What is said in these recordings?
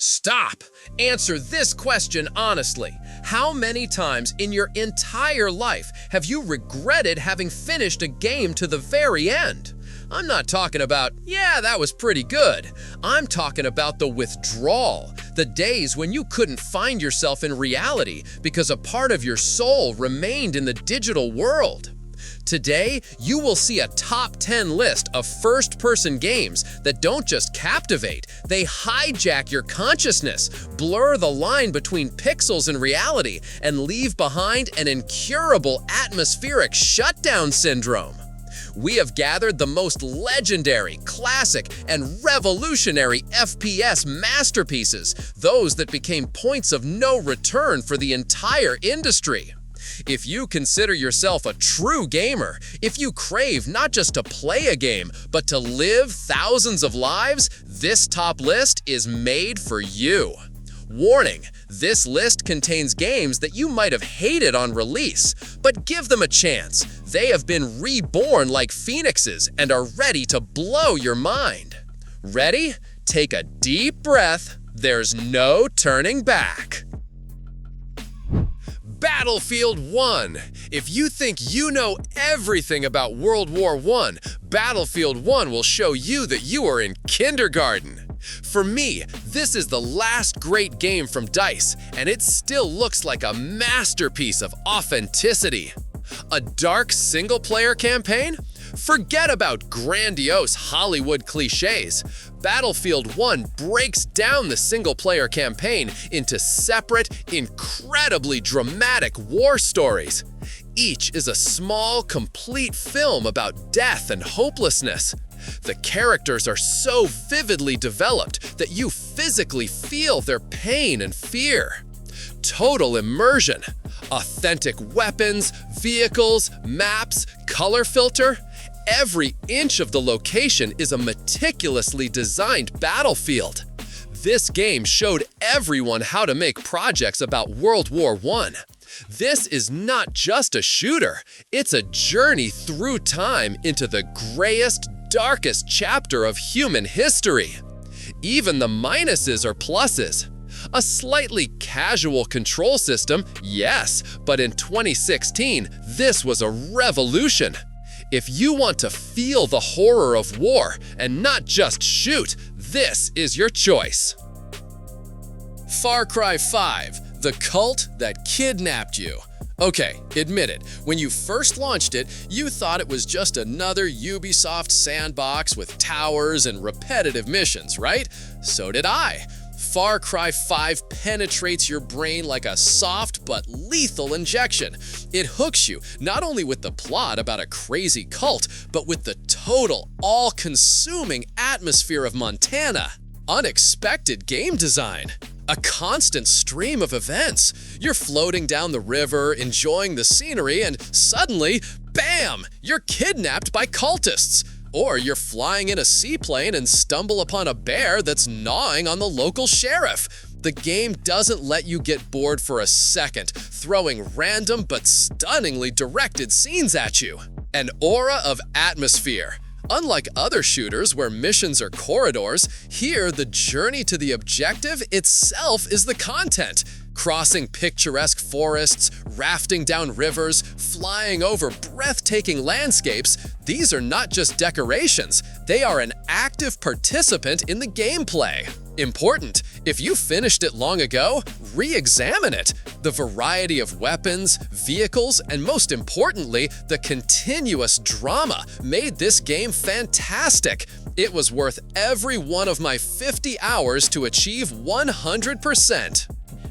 Stop! Answer this question honestly. How many times in your entire life have you regretted having finished a game to the very end? I'm not talking about, yeah, that was pretty good. I'm talking about the withdrawal, the days when you couldn't find yourself in reality because a part of your soul remained in the digital world. Today, you will see a top 10 list of first-person games that don't just captivate, they hijack your consciousness, blur the line between pixels and reality, and leave behind an incurable atmospheric shutdown syndrome. We have gathered the most legendary, classic, and revolutionary FPS masterpieces, those that became points of no return for the entire industry. If you consider yourself a true gamer, if you crave not just to play a game, but to live thousands of lives, this top list is made for you. Warning, this list contains games that you might have hated on release, but give them a chance. They have been reborn like phoenixes and are ready to blow your mind. Ready? Take a deep breath. There's no turning back. Battlefield 1. If you think you know everything about World War I, Battlefield 1 will show you that you are in kindergarten. For me, this is the last great game from DICE, and it still looks like a masterpiece of authenticity. A dark single-player campaign? Forget about grandiose Hollywood cliches. Battlefield 1 breaks down the single-player campaign into separate, incredibly dramatic war stories. Each is a small, complete film about death and hopelessness. The characters are so vividly developed that you physically feel their pain and fear. Total immersion. Authentic weapons, vehicles, maps, color filter. Every inch of the location is a meticulously designed battlefield. This game showed everyone how to make projects about World War I. This is not just a shooter, it's a journey through time into the grayest, darkest chapter of human history. Even the minuses are pluses. A slightly casual control system, yes, but in 2016, this was a revolution. If you want to feel the horror of war and not just shoot, this is your choice. Far Cry 5, the cult that kidnapped you. Okay, admit it, when you first launched it, you thought it was just another Ubisoft sandbox with towers and repetitive missions, right? So did I. Far Cry 5 penetrates your brain like a soft but lethal injection. It hooks you not only with the plot about a crazy cult, but with the total, all-consuming atmosphere of Montana. Unexpected game design. A constant stream of events. You're floating down the river, enjoying the scenery, and suddenly, bam! You're kidnapped by cultists. Or you're flying in a seaplane and stumble upon a bear that's gnawing on the local sheriff. The game doesn't let you get bored for a second, throwing random but stunningly directed scenes at you. An aura of atmosphere. Unlike other shooters where missions are corridors, here the journey to the objective itself is the content. Crossing picturesque forests, rafting down rivers, flying over breathtaking landscapes, these are not just decorations, they are an active participant in the gameplay. Important, if you finished it long ago, re-examine it. The variety of weapons, vehicles, and most importantly, the continuous drama made this game fantastic. It was worth every one of my 50 hours to achieve 100%.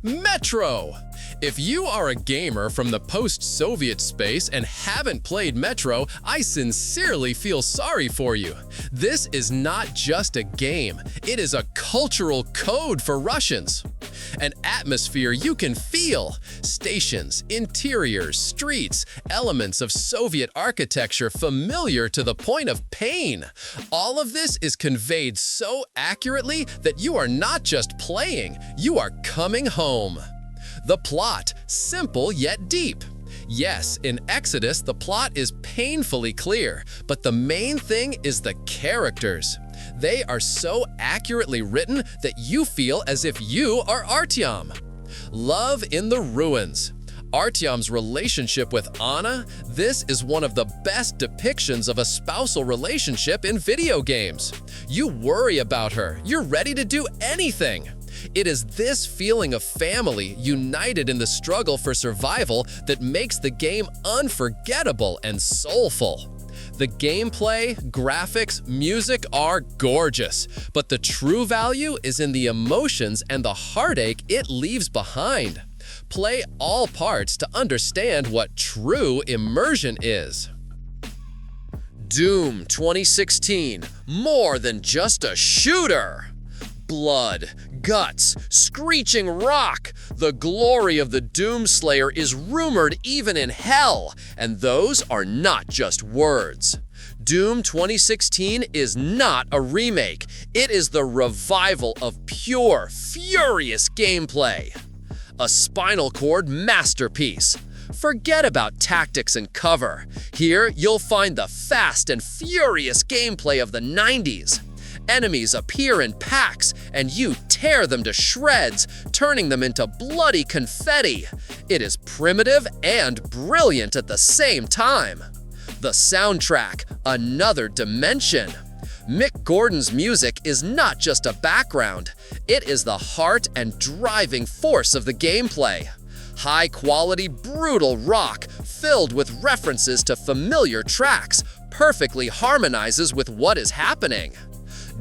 Metro! If you are a gamer from the post-Soviet space and haven't played Metro, I sincerely feel sorry for you. This is not just a game, it is a cultural code for Russians. An atmosphere you can feel. Stations, interiors, streets, elements of Soviet architecture familiar to the point of pain. All of this is conveyed so accurately that you are not just playing, you are coming home. The plot, simple yet deep. Yes, in Exodus, the plot is painfully clear, but the main thing is the characters. They are so accurately written that you feel as if you are Artyom. Love in the Ruins. Artyom's relationship with Anna, this is one of the best depictions of a spousal relationship in video games. You worry about her, you're ready to do anything. It is this feeling of family united in the struggle for survival that makes the game unforgettable and soulful. The gameplay, graphics, music are gorgeous, but the true value is in the emotions and the heartache it leaves behind. Play all parts to understand what true immersion is. Doom 2016, more than just a shooter. Blood, guts, screeching rock. The glory of the Doomslayer is rumored even in hell, and those are not just words. Doom 2016 is not a remake. It is the revival of pure, furious gameplay. A Spinal Cord masterpiece. Forget about tactics and cover. Here, you'll find the fast and furious gameplay of the 90s. Enemies appear in packs, and you tear them to shreds, turning them into bloody confetti. It is primitive and brilliant at the same time. The soundtrack, another dimension. Mick Gordon's music is not just a background, it is the heart and driving force of the gameplay. High-quality, brutal rock, filled with references to familiar tracks, perfectly harmonizes with what is happening.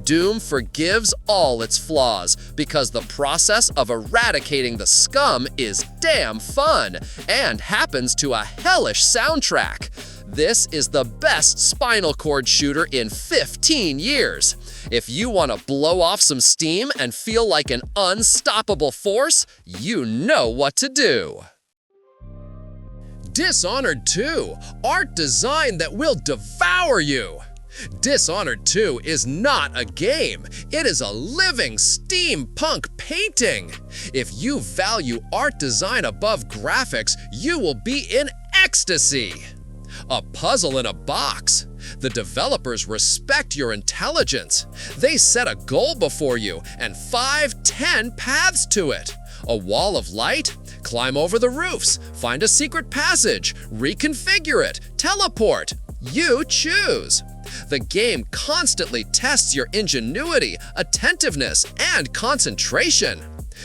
Doom forgives all its flaws because the process of eradicating the scum is damn fun and happens to a hellish soundtrack. This is the best Spinal Cord shooter in 15 years. If you want to blow off some steam and feel like an unstoppable force, you know what to do. Dishonored 2, art design that will devour you. Dishonored 2 is not a game, it is a living steampunk painting. If you value art design above graphics, you will be in ecstasy. A puzzle in a box. The developers respect your intelligence. They set a goal before you and 5-10 paths to it. A wall of light? Climb over the roofs, find a secret passage, reconfigure it, teleport. You choose. The game constantly tests your ingenuity, attentiveness, and concentration.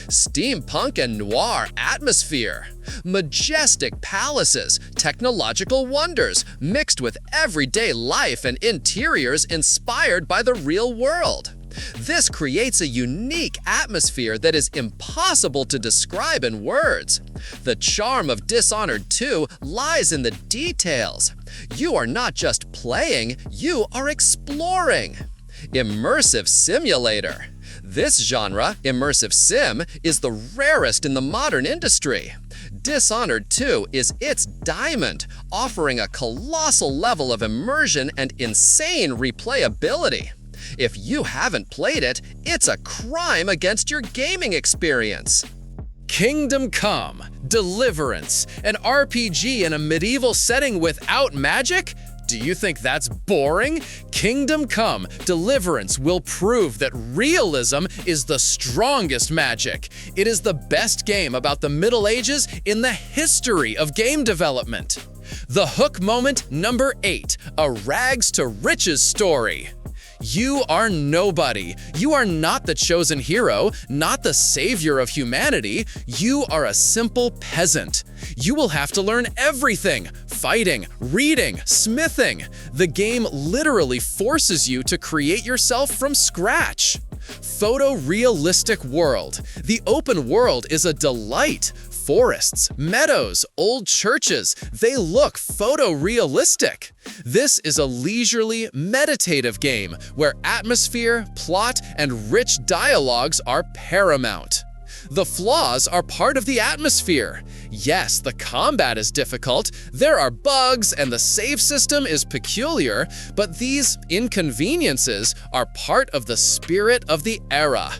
Steampunk and noir atmosphere. Majestic palaces, technological wonders mixed with everyday life and interiors inspired by the real world. This creates a unique atmosphere that is impossible to describe in words. The charm of Dishonored 2 lies in the details. You are not just playing, you are exploring. Immersive simulator. This genre, immersive sim, is the rarest in the modern industry. Dishonored 2 is its diamond, offering a colossal level of immersion and insane replayability. If you haven't played it, it's a crime against your gaming experience. Kingdom Come: Deliverance, an RPG in a medieval setting without magic? Do you think that's boring? Kingdom Come: Deliverance will prove that realism is the strongest magic. It is the best game about the Middle Ages in the history of game development. The hook moment number 8, a rags to riches story. You are nobody. You are not the chosen hero, not the savior of humanity. You are a simple peasant. You will have to learn everything: fighting, reading, smithing. The game literally forces you to create yourself from scratch. Photorealistic world. The open world is a delight. Forests, meadows, old churches, they look photorealistic. This is a leisurely, meditative game where atmosphere, plot, and rich dialogues are paramount. The flaws are part of the atmosphere. Yes, the combat is difficult, there are bugs, and the save system is peculiar, but these inconveniences are part of the spirit of the era.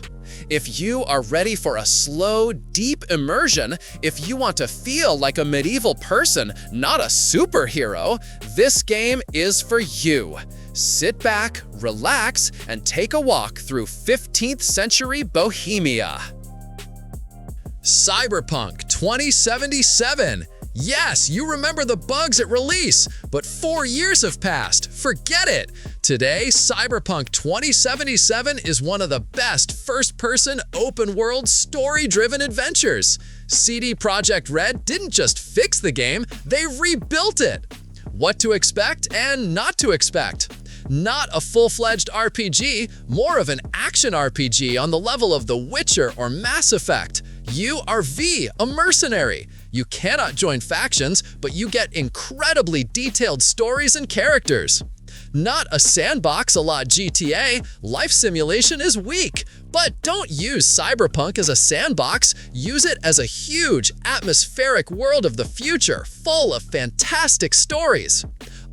If you are ready for a slow, deep immersion, if you want to feel like a medieval person, not a superhero, this game is for you. Sit back, relax, and take a walk through 15th century Bohemia. Cyberpunk 2077. Yes, you remember the bugs at release, but 4 years have passed. Forget it. Today, Cyberpunk 2077 is one of the best first-person, open-world, story-driven adventures. CD Projekt Red didn't just fix the game, they rebuilt it. What to expect and not to expect. Not a full-fledged RPG, more of an action RPG on the level of The Witcher or Mass Effect. You are V, a mercenary. You cannot join factions, but you get incredibly detailed stories and characters. Not a sandbox a la GTA, life simulation is weak. But don't use Cyberpunk as a sandbox, use it as a huge, atmospheric world of the future, full of fantastic stories.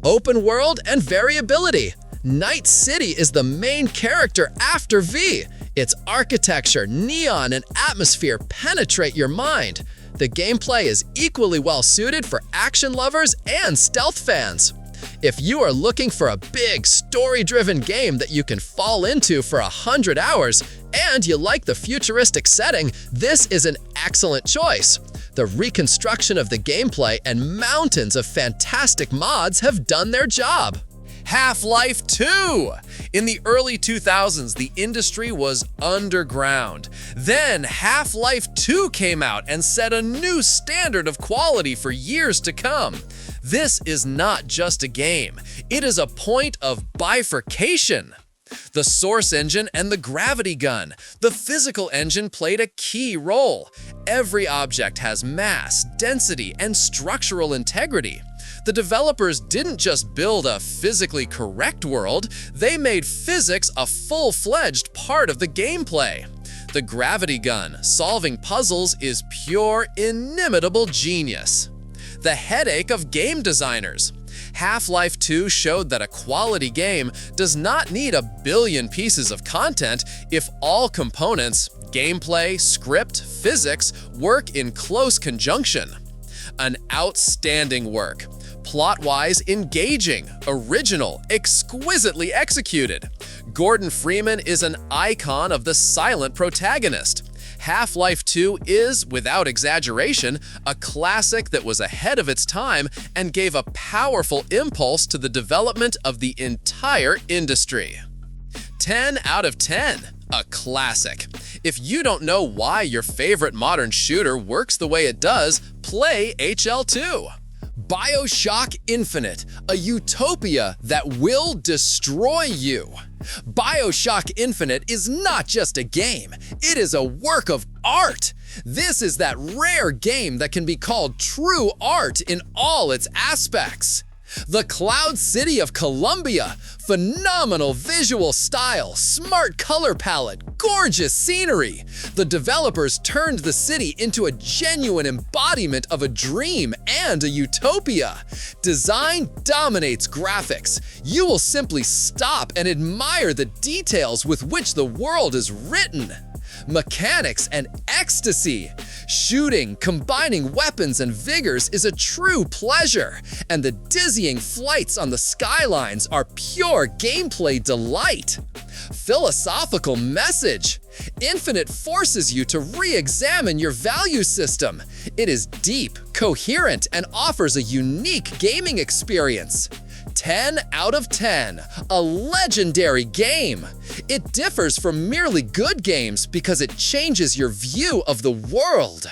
Open world and variability. Night City is the main character after V. Its architecture, neon, and atmosphere penetrate your mind. The gameplay is equally well suited for action lovers and stealth fans. If you are looking for a big, story-driven game that you can fall into for 100 hours, and you like the futuristic setting, this is an excellent choice. The reconstruction of the gameplay and mountains of fantastic mods have done their job. Half-Life 2! In the early 2000s, the industry was underground. Then Half-Life 2 came out and set a new standard of quality for years to come. This is not just a game, it is a point of bifurcation. The Source Engine and the Gravity Gun. The physical engine played a key role. Every object has mass, density, and structural integrity. The developers didn't just build a physically correct world, they made physics a full-fledged part of the gameplay. The Gravity Gun, solving puzzles, is pure, inimitable genius. The headache of game designers. Half-Life 2 showed that a quality game does not need a billion pieces of content if all components, gameplay, script, physics, work in close conjunction. An outstanding work. Plot-wise engaging, original, exquisitely executed. Gordon Freeman is an icon of the silent protagonist. Half-Life 2 is, without exaggeration, a classic that was ahead of its time and gave a powerful impulse to the development of the entire industry. 10 out of 10. A classic. If you don't know why your favorite modern shooter works the way it does, play HL2. BioShock Infinite, a utopia that will destroy you. BioShock Infinite is not just a game, it is a work of art. This is that rare game that can be called true art in all its aspects. The Cloud City of Columbia, phenomenal visual style, smart color palette, gorgeous scenery. The developers turned the city into a genuine embodiment of a dream and a utopia. Design dominates graphics. You will simply stop and admire the details with which the world is written. Mechanics and ecstasy. Shooting, combining weapons and vigors is a true pleasure, and the dizzying flights on the skylines are pure gameplay delight. Philosophical message. Infinite forces you to re-examine your value system. It is deep, coherent, and offers a unique gaming experience. 10 out of 10, a legendary game. It differs from merely good games because it changes your view of the world.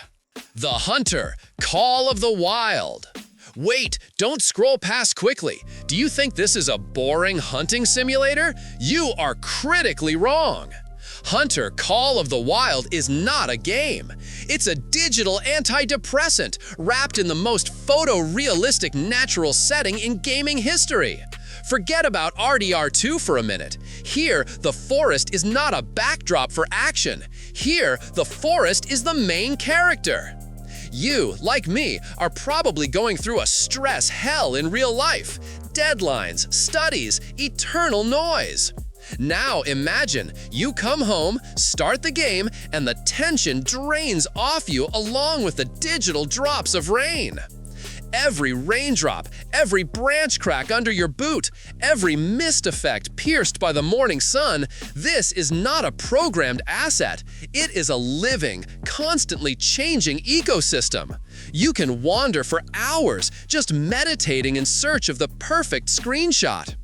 The Hunter, Call of the Wild. Wait, don't scroll past quickly. Do you think this is a boring hunting simulator? You are critically wrong. Hunter Call of the Wild is not a game. It's a digital antidepressant wrapped in the most photorealistic natural setting in gaming history. Forget about RDR2 for a minute. Here, the forest is not a backdrop for action. Here, the forest is the main character. You, like me, are probably going through a stress hell in real life. Deadlines, studies, eternal noise. Now imagine you come home, start the game, and the tension drains off you along with the digital drops of rain. Every raindrop, every branch crack under your boot, every mist effect pierced by the morning sun, this is not a programmed asset. It is a living, constantly changing ecosystem. You can wander for hours just meditating in search of the perfect screenshot.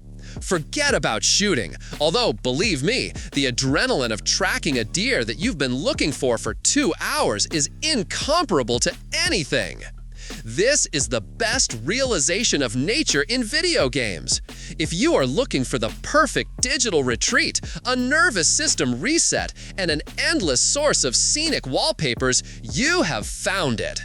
Forget about shooting, although, believe me, the adrenaline of tracking a deer that you've been looking for 2 hours is incomparable to anything. This is the best realization of nature in video games. If you are looking for the perfect digital retreat, a nervous system reset, and an endless source of scenic wallpapers, you have found it.